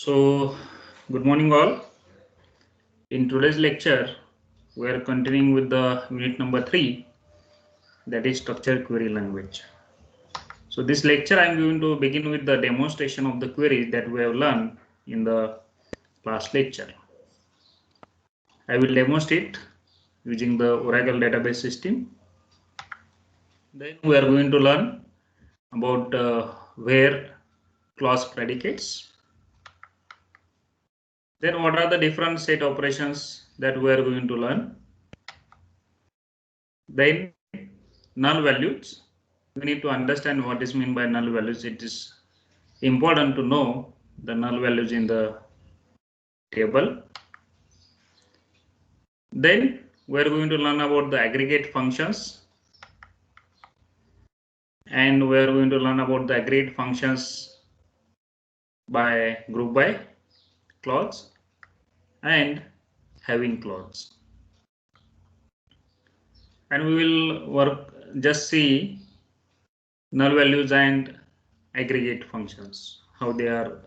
So, good morning all. In today's lecture, we are continuing with the unit number 3, that is structured query language. So, this lecture I am going to begin with the demonstration of the queries that we have learned in the last lecture. I will demonstrate using the Oracle database system. Then we are going to learn about where clause predicates. Then what are the different set operations that we are going to learn. Then null values. We need to understand what is meant by null values. It is important to know the null values in the table. Then we are going to learn about the aggregate functions, and we are going to learn about the aggregate functions by group by clause and having clause. And we will just see null values and aggregate functions, how they are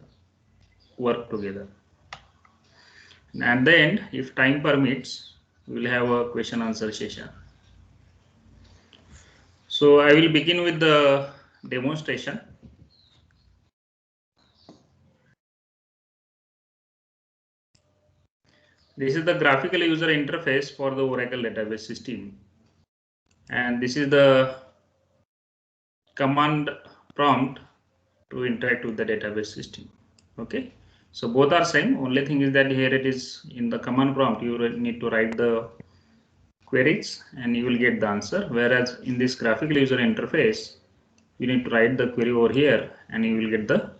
work together. And then, if time permits, we will have a question answer session. So I will begin with the demonstration. This is the graphical user interface for the Oracle database system, and this is the command prompt to interact with the database system. Okay, so both are same. Only thing is that here it is in the command prompt you need to write the queries and you will get the answer, whereas in this graphical user interface you need to write the query over here and you will get the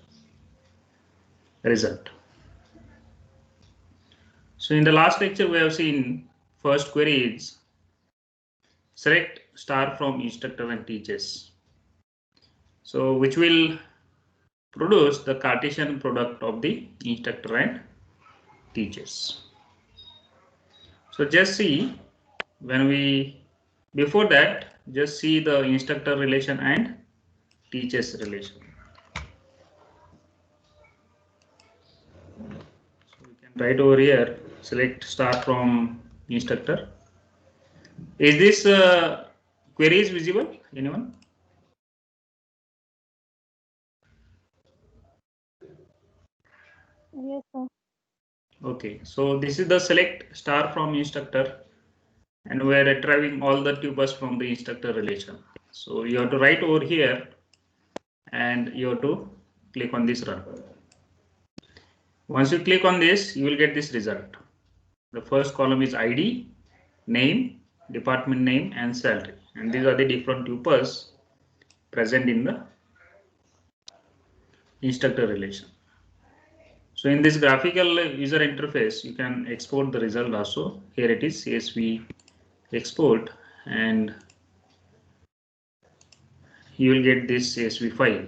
result. So in the last lecture we have seen first query is select star from instructor and teachers, so which will produce the Cartesian product of the instructor and teachers. So just see, before that, just see the instructor relation and teachers relation. So we can write over here, select star from instructor. Is this query is visible? Anyone? Yes, sir. Okay, so this is the select star from instructor, and we are retrieving all the tuples from the instructor relation. So you have to write over here and you have to click on this run. Once you click on this, you will get this result. The first column is ID, name, department name, and salary, and these are the different tuples present in the instructor relation. So in this graphical user interface, you can export the result also. Here it is CSV export, and you will get this CSV file.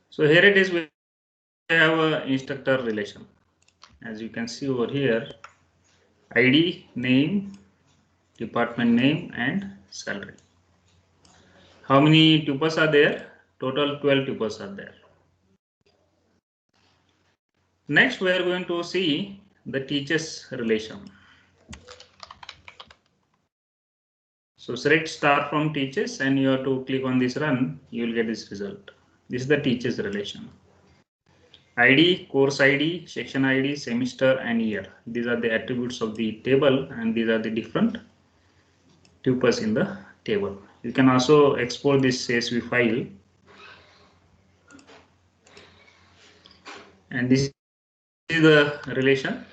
So here it is, we have a instructor relation. As you can see over here, ID, name, department name, and salary. How many tuples are there? Total 12 tuples are there. Next, we are going to see the teachers relation. So select star from teachers and you have to click on this run, you will get this result. This is the teachers relation. ID, course ID, section ID, semester, and year. These are the attributes of the table, and these are the different tuples in the table. You can also export this CSV file, and this is the relation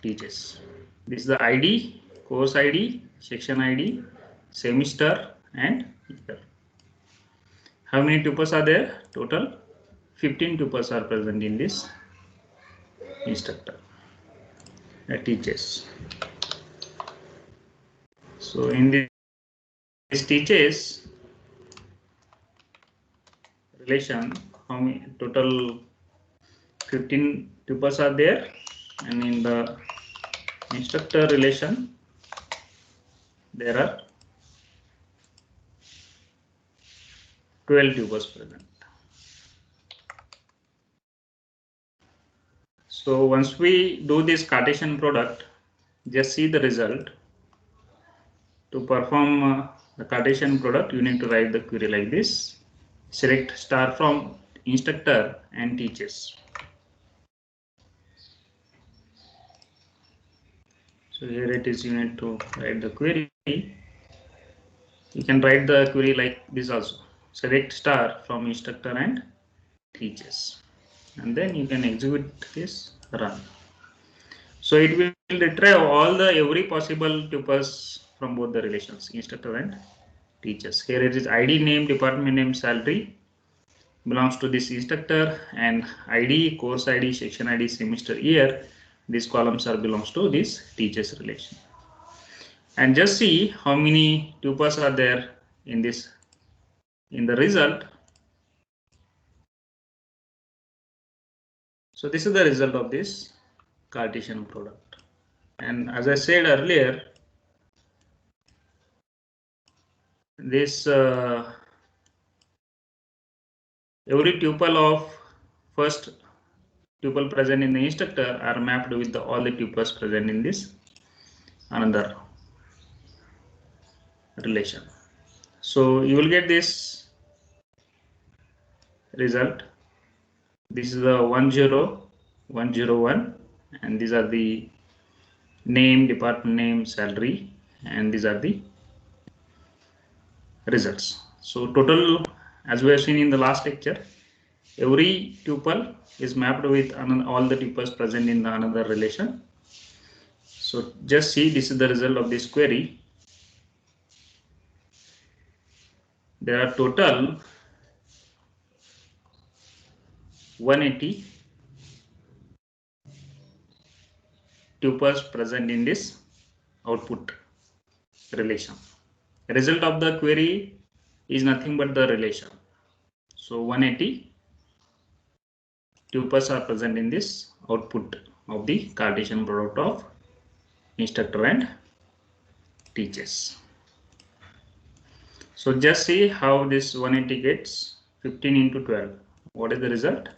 teachers. This is the ID, course ID, section ID, semester, and year. How many tuples are there? Total 15 tuples are present in this instructor, teachers. So in this teachers relation, how many total 15 tuples are there, and in the instructor relation there are 12 tuples present. So once we do this Cartesian product, just see the result. To perform the Cartesian product, you need to write the query like this. Select star from instructor and teachers. So here it is, you need to write the query. You can write the query like this also. Select star from instructor and teachers. And then you can execute this, run. So it will retrieve all the every possible tuples from both the relations, instructor and teachers. Here it is ID, name, department name, salary belongs to this instructor, and ID, course ID, section ID, semester, year. These columns are belongs to this teachers relation. And just see how many tuples are there in this, in the result. So this is the result of this Cartesian product. And as I said earlier, this every tuple of first tuple present in the instructor are mapped with all the tuples present in this another relation. So you will get this result. This is the 10101, and these are the name, department name, salary, and these are the results. So total, as we have seen in the last lecture, every tuple is mapped with all the tuples present in the another relation. So just see, this is the result of this query. There are total 180 tuples present in this output relation. The result of the query is nothing but the relation. So 180 tuples are present in this output of the Cartesian product of instructor and teachers. So just see how this 180 gets 15 into 12. What is the result?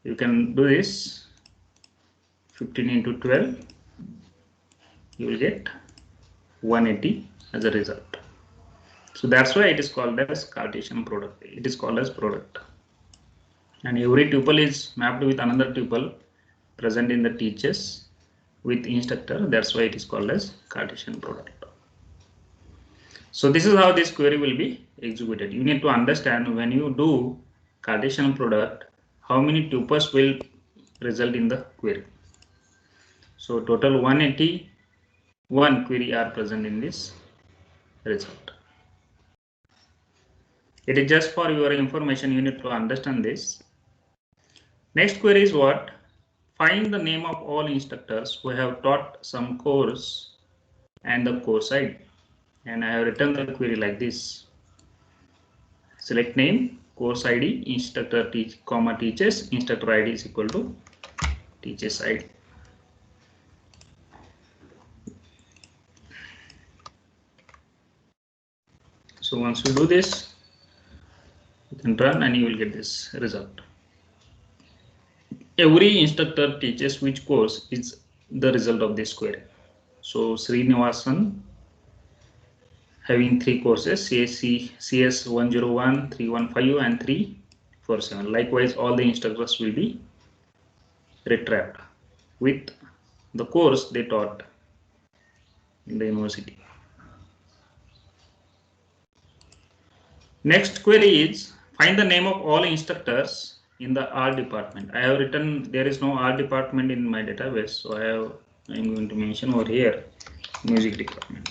You can do this 15 into 12. You will get 180 as a result. So that's why it is called as Cartesian product. It is called as product. And every tuple is mapped with another tuple present in the teachers with instructor. That's why it is called as Cartesian product. So this is how this query will be executed. You need to understand, when you do Cartesian product, how many tuples will result in the query. So total 181 query are present in this result. It is just for your information, you need to understand this. Next query is what? Find the name of all instructors who have taught some course and the course ID. And I have written the query like this. Select name, course ID, instructor teachers, instructor ID is equal to teachers ID. So once you do this, you can run and you will get this result. Every instructor teaches which course is the result of this query. So Srinivasan having 3 courses, CS 101, 315 and 347. Likewise, all the instructors will be retrieved with the course they taught in the university. Next query is find the name of all instructors in the art department. I have written there is no art department in my database, so I'm going to mention over here music department.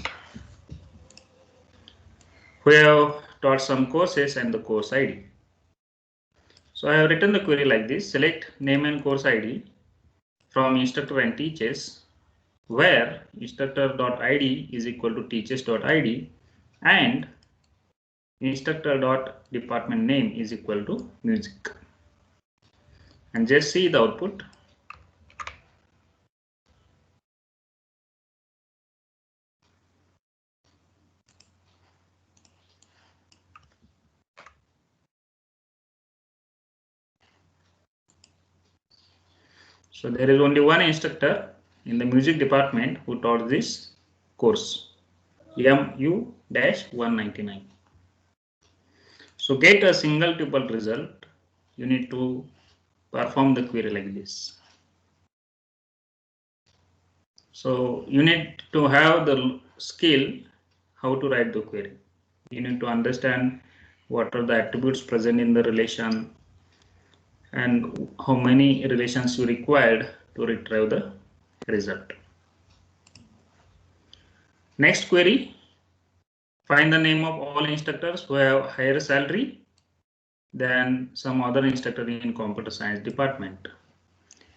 We have taught some courses and the course ID. So I have written the query like this. Select name and course ID from instructor and teachers, where instructor.id is equal to teachers.id and instructor.department name is equal to music. And just see the output. So there is only one instructor in the music department who taught this course, MU-199. So get a single tuple result, you need to perform the query like this. So you need to have the skill how to write the query. You need to understand what are the attributes present in the relation and how many relations you required to retrieve the result. Next query, find the name of all instructors who have higher salary than some other instructor in computer science department.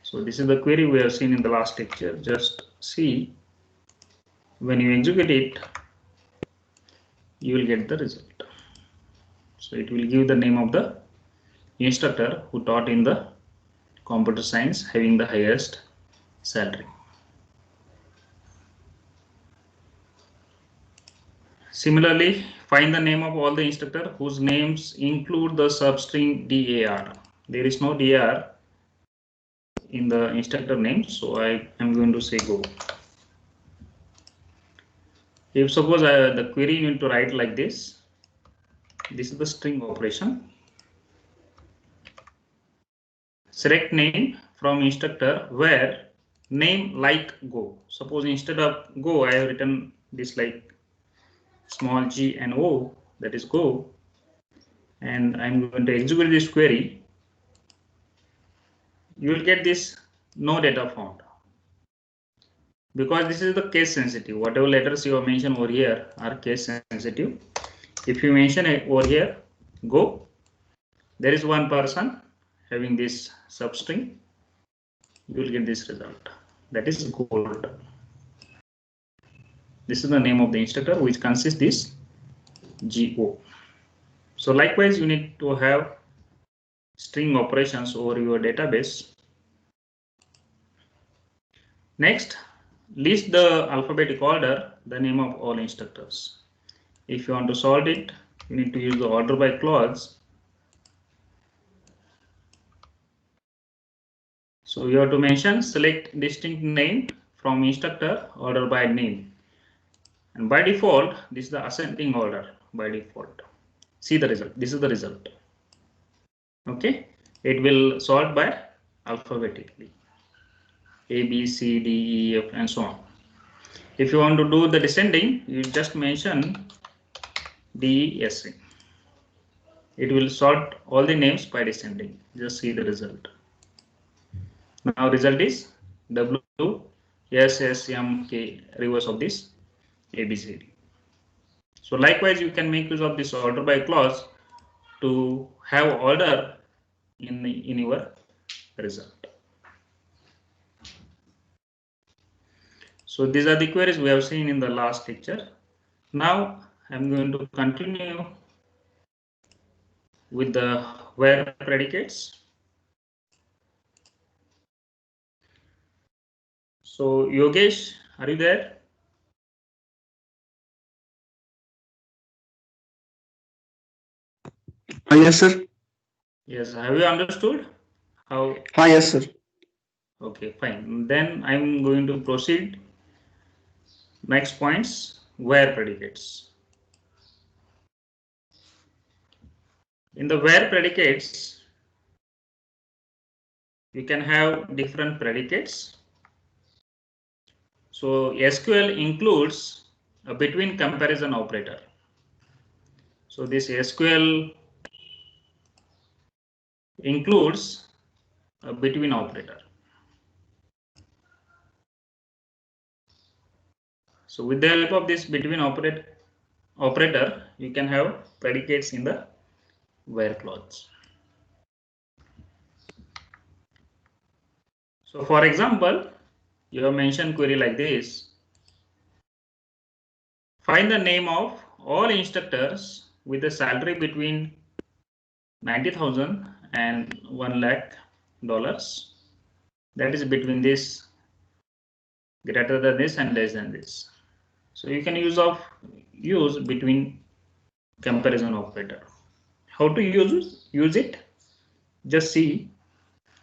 So this is the query we have seen in the last lecture. Just see, when you execute it, you will get the result. So it will give the name of the instructor who taught in the computer science having the highest salary. Similarly, find the name of all the instructor whose names include the substring DAR. There is no DAR in the instructor name, so I am going to say go. If suppose the query you need to write like this is the string operation. Select name from instructor where name like go. Suppose instead of go, I have written this like small g and o, that is go, and I'm going to execute this query. You will get this no data found, because this is the case sensitive. Whatever letters you have mentioned over here are case sensitive. If you mention it over here go, there is one person having this substring, you will get this result, that is gold. This is the name of the instructor which consists this GO. So likewise you need to have string operations over your database. Next, list the alphabetic order, the name of all instructors. If you want to solve it, you need to use the order by clause. So you have to mention select distinct name from instructor order by name. And by default, this is the ascending order by default. See the result. This is the result. Okay, it will sort by alphabetically. A, B, C, D, E, F, and so on. If you want to do the descending, you just mention D, E, S, A. It will sort all the names by descending. Just see the result. Now result is W, S, S, M, K, reverse of this A, B, C, D. So likewise, you can make use of this order by clause to have order in your result. So these are the queries we have seen in the last lecture. Now I'm going to continue with the where predicates. So Yogesh, are you there? Yes, sir. Yes, have you understood how? Yes, sir. Okay, fine. Then I'm going to proceed. Next points, where predicates. In the where predicates, you can have different predicates. So SQL includes a between comparison operator. So this SQL includes a between operator. So with the help of this between operator, you can have predicates in the where clause. So for example, you have mentioned query like this. Find the name of all instructors with a salary between 90,000 and $1 lakh. That is between this, greater than this and less than this. So you can use between comparison operator. How to use it? Just see.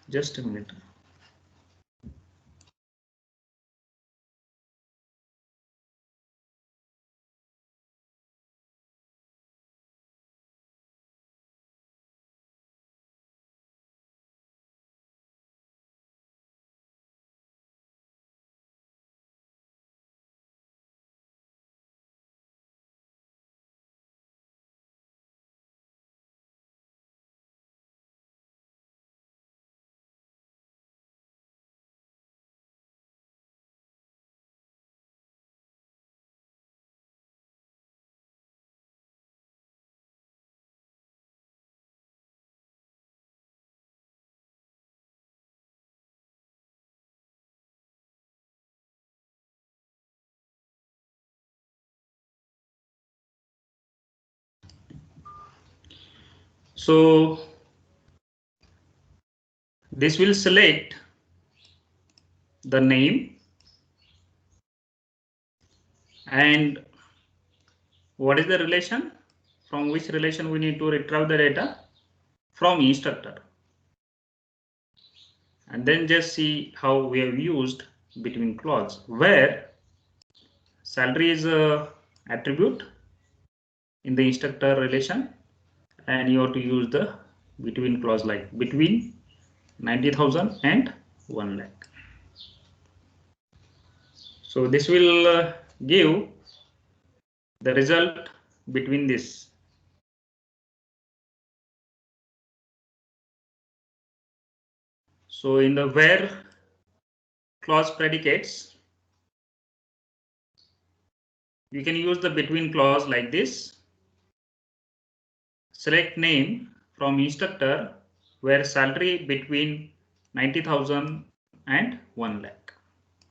Just a minute. So this will select the name and what is the relation, from which relation we need to retrieve the data, from instructor. And then just see how we have used between clause, where salary is a attribute in the instructor relation, and you have to use the between clause like between 90,000 and 1 lakh. So this will give the result between this. So in the where clause predicates, you can use the between clause like this. Select name from instructor where salary between 90,000 and 1 lakh.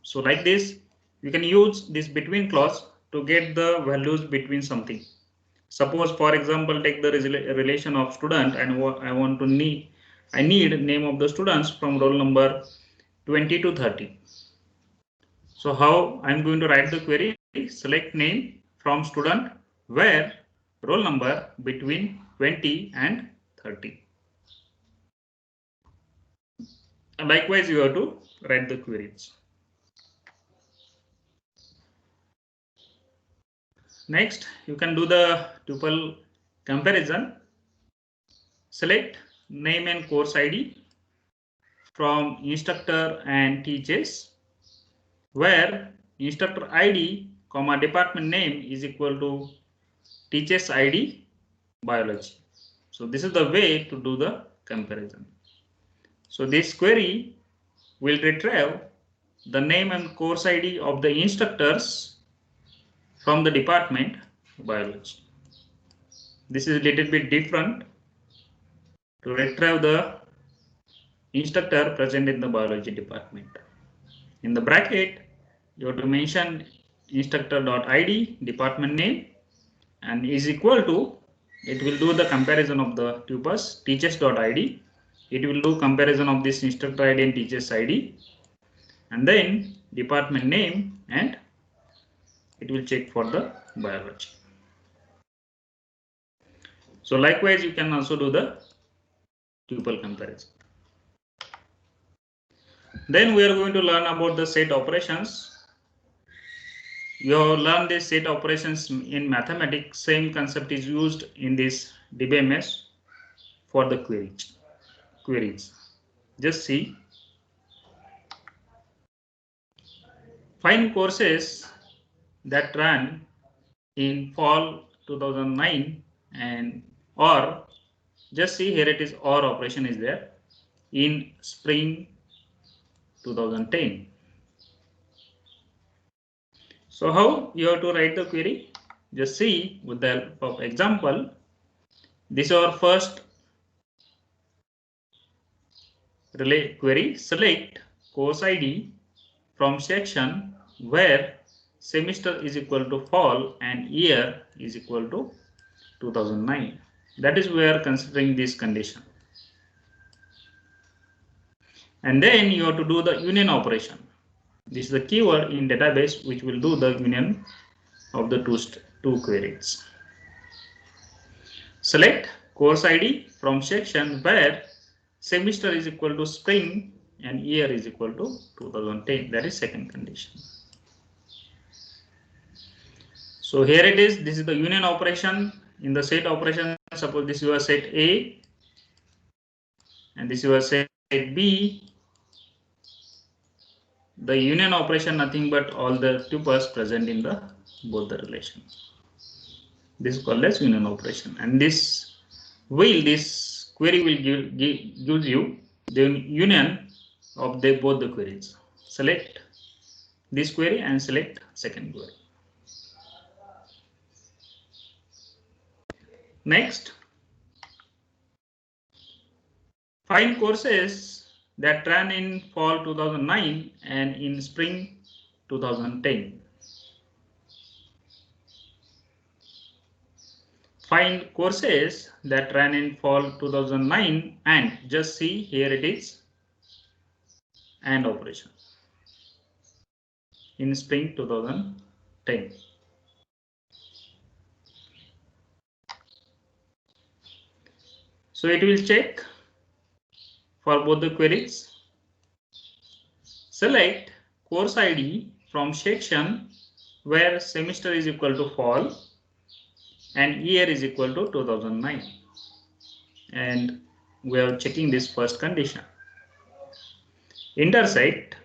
So like this, you can use this between clause to get the values between something. Suppose, for example, take the relation of student, and I need name of the students from roll number 20 to 30. So how I'm going to write the query? Select name from student where roll number between 20 and 30. And likewise, you have to write the queries. Next, you can do the tuple comparison. Select name and course ID from instructor and teachers, where instructor ID, comma department name is equal to teachers ID biology. So this is the way to do the comparison. So this query will retrieve the name and course ID of the instructors from the department biology. This is a little bit different to retrieve the instructor present in the biology department. In the bracket, you have to mention instructor.id department name and is equal to, it will do the comparison of the tuples teachers.id. It will do comparison of this instructor ID and teachers ID, and then department name, and it will check for the biology. So likewise, you can also do the tuple comparison. Then we are going to learn about the set operations. You have learned the set operations in mathematics. Same concept is used in this DBMS for the queries. Just see. Find courses that ran in fall 2009 and or just see here it is or operation is there in spring 2010. So how you have to write the query? Just see with the help of example. This is our first relay query. Select course ID from section where semester is equal to fall and year is equal to 2009. That is we are considering this condition. And then you have to do the union operation. This is the keyword in database which will do the union of the two queries. Select course ID from section where semester is equal to spring and year is equal to 2010. That is second condition. So here it is. This is the union operation. In the set operation, suppose this is your set A and this is your set B. The union operation nothing but all the tuples present in the both the relations. This is called as union operation, and this query will gives you the union of both the queries. Select this query and select second query. Next, find courses that ran in fall 2009 and in spring 2010. Find courses that ran in fall 2009 and just see here it is AND operation in spring 2010. So it will check for both the queries. Select course ID from section where semester is equal to fall and year is equal to 2009. And we are checking this first condition. Intersect,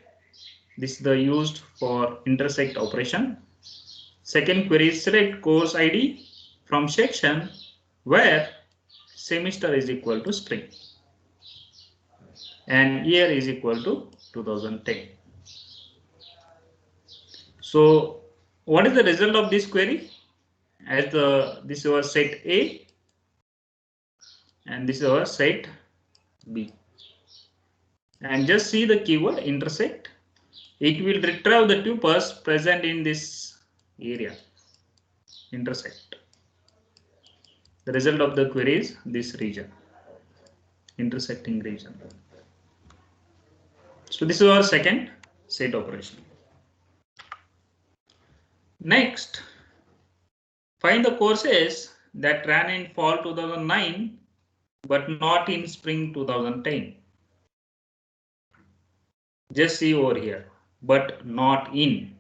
this is the used for intersect operation. Second query is select course ID from section where semester is equal to spring and year is equal to 2010. So what is the result of this query? As this is our set A and this is our set B. And just see the keyword intersect. It will retrieve the tuples present in this area. Intersect. The result of the query is this region, intersecting region. So this is our second set operation. Next, find the courses that ran in fall 2009 but not in spring 2010. Just see over here, but not in.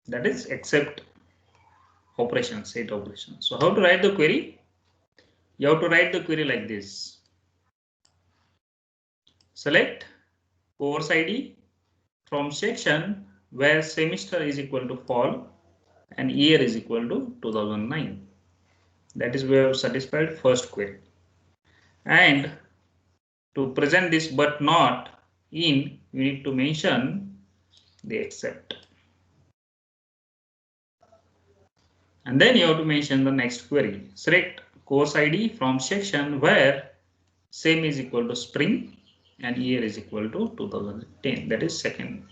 That is except operation, set operation. So how to write the query? You have to write the query like this. Select course ID from section where semester is equal to fall and year is equal to 2009. That is where we have satisfied first query. And to present this but not in, you need to mention the except. And then you have to mention the next query. Select course ID from section where same is equal to spring and year is equal to 2010. That is second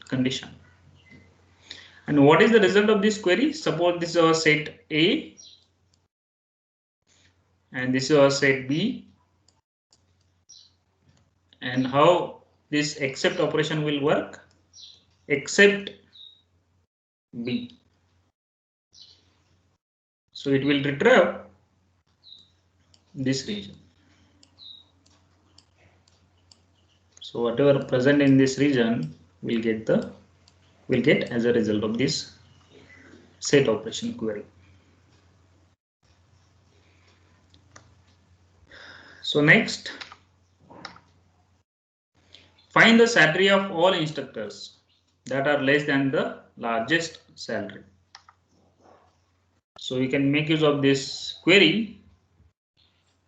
condition. And what is the result of this query? Suppose this is our set A and this is our set B. And how this except operation will work? Except B. So it will retrieve this region. So whatever present in this region will get as a result of this set operation query. So next, find the salary of all instructors that are less than the largest salary. So we can make use of this query.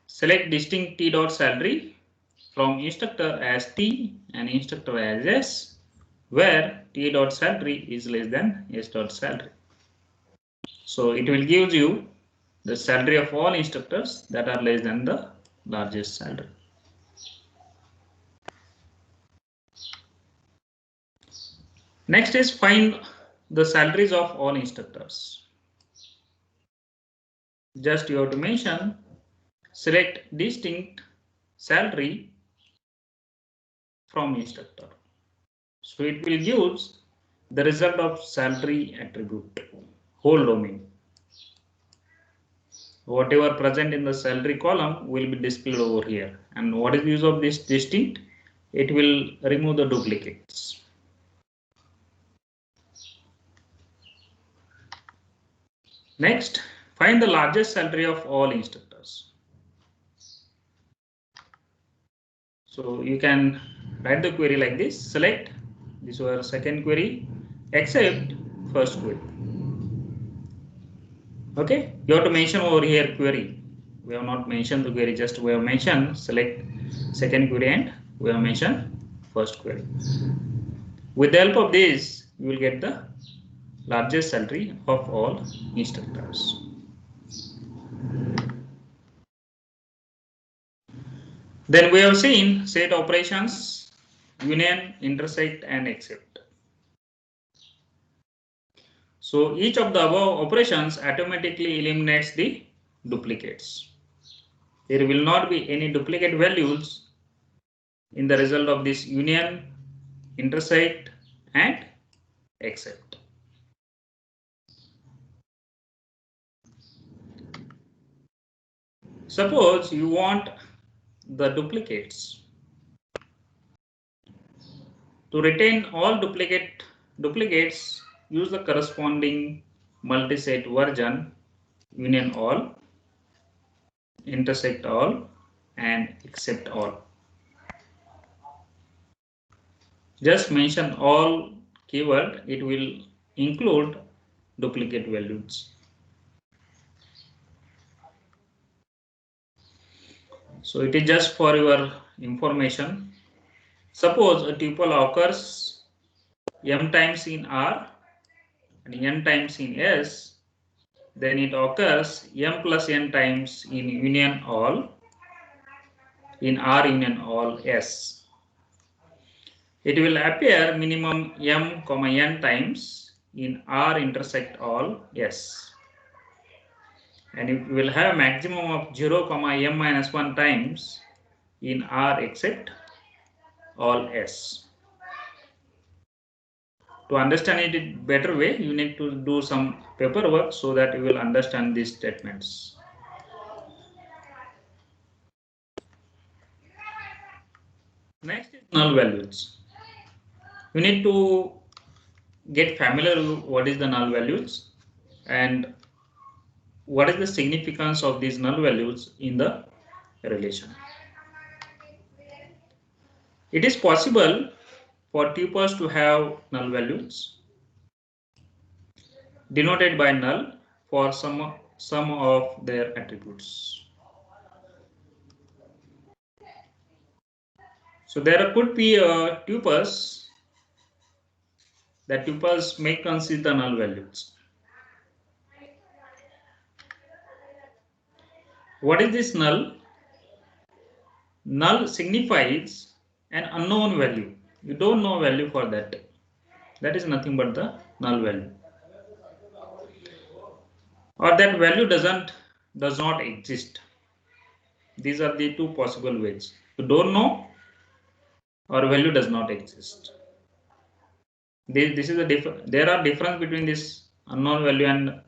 Select distinct T dot salary from instructor as T and instructor as S, where T dot salary is less than S dot salary. So it will give you the salary of all instructors that are less than the largest salary. Next is find the salaries of all instructors. Just you have to mention select distinct salary from instructor. So it will give the result of salary attribute, whole domain. Whatever present in the salary column will be displayed over here. And what is the use of this distinct? It will remove the duplicates. Next, find the largest salary of all instructors. So you can write the query like this. Select this was our second query except first query. Okay, you have to mention over here query. We have not mentioned the query, just we have mentioned select second query and we have mentioned first query. With the help of this, you will get the largest salary of all instructors. Then we have seen set operations, union, intersect and except. So each of the above operations automatically eliminates the duplicates. There will not be any duplicate values in the result of this union, intersect and except. Suppose you want the duplicates. To retain all duplicates, use the corresponding multiset version, union all, intersect all and except all. Just mention all keyword, it will include duplicate values. So it is just for your information. Suppose a tuple occurs m times in R and n times in S, then it occurs m plus n times in union all, in R union all S. It will appear minimum m comma n times in R intersect all S. And it will have maximum of 0 comma m minus 1 times in R except all S. To understand it in better way, you need to do some paperwork so that you will understand these statements. Next is null values. You need to get familiar with what is the null values and what is the significance of these null values in the relation. It is possible for tuples to have null values denoted by null for some of their attributes. So there could be tuples. That tuples may consider null values. What is this null? Null signifies an unknown value. You don't know value for that. That is nothing but the null value. Or that value does not exist. These are the two possible ways. You don't know or value does not exist. This is a there are difference between this unknown value and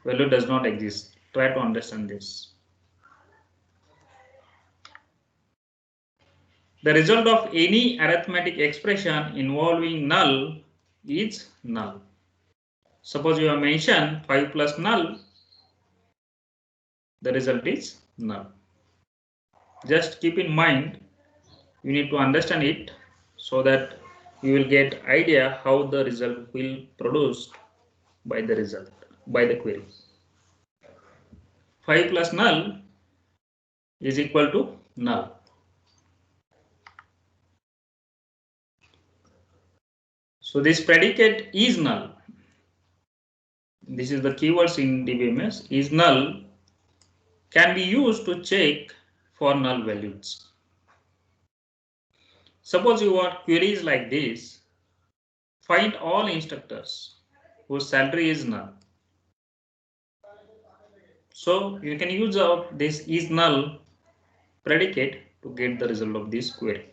value does not exist. Try to understand this. The result of any arithmetic expression involving null is null. Suppose you have mentioned 5 plus null, the result is null. Just keep in mind, you need to understand it so that you will get idea how the result will produce by the result, by the query. 5 plus null is equal to null. So this predicate is null. This is the keywords in DBMS. Is null can be used to check for null values. Suppose you want queries like this. Find all instructors whose salary is null. So you can use this is null predicate to get the result of this query.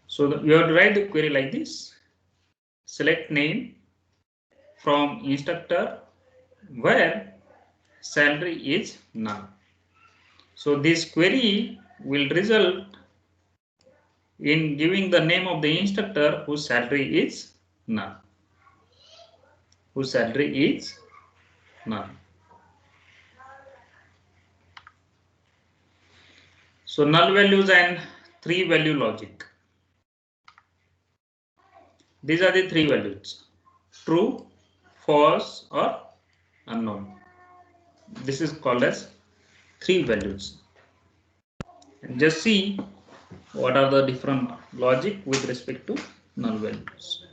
So you have to write the query like this. Select name from instructor where salary is null. So this query will result in giving the name of the instructor whose salary is null. Whose salary is null. So null values and 3-value logic. These are the 3 values: true, false or unknown. This is called as 3 values. And just see what are the different logic with respect to null values.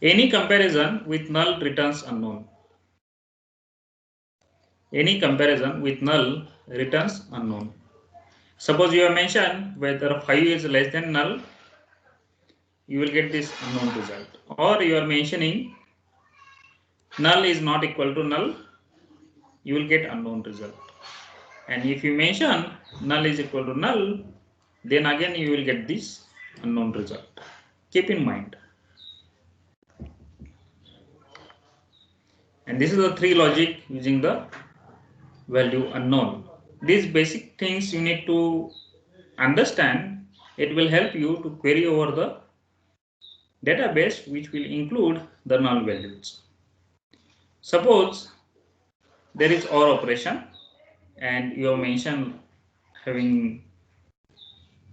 Any comparison with null returns unknown. Any comparison with null returns unknown. Suppose you have mentioned whether 5 is less than null, you will get this unknown result. Or you are mentioning null is not equal to null, you will get unknown result. And if you mention null is equal to null, then again you will get this unknown result. Keep in mind. And this is the 3 logic using the value unknown. These basic things you need to understand. It will help you to query over the database which will include the null values. Suppose there is OR operation and you have mentioned having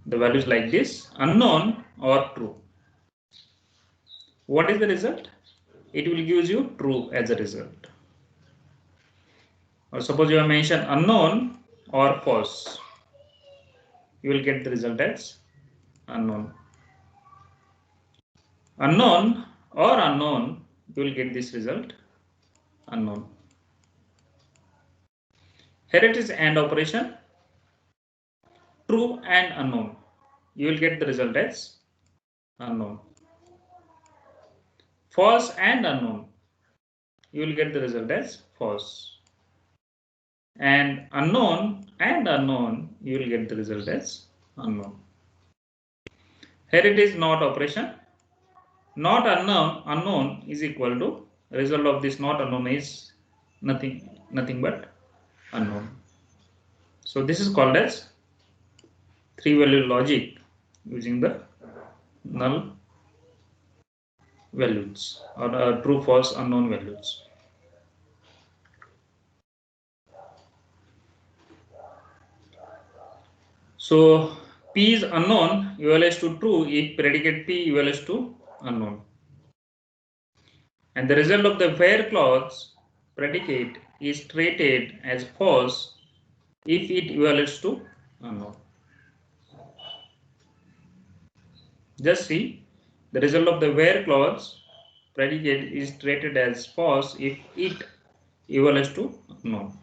the values like this, unknown or true. What is the result? It will give you true as a result. Or suppose you have mentioned unknown or false, you will get the result as unknown. Unknown or unknown, you will get this result unknown. Here it is AND operation, true and unknown, you will get the result as unknown. False and unknown, you will get the result as false. And unknown, you will get the result as unknown. Here it is NOT operation. Not unknown is equal to result of this not unknown is nothing but unknown. So this is called as 3-value logic using the null values or true false unknown values. So P is unknown evaluates to true if predicate P evaluates to unknown. And the result of the where clause predicate is treated as false if it evaluates to unknown. Just see, the result of the where clause predicate is treated as false if it evaluates to unknown.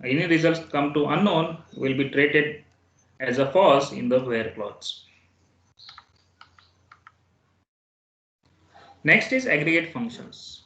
Any results come to unknown will be treated as a false in the where clause. Next is aggregate functions.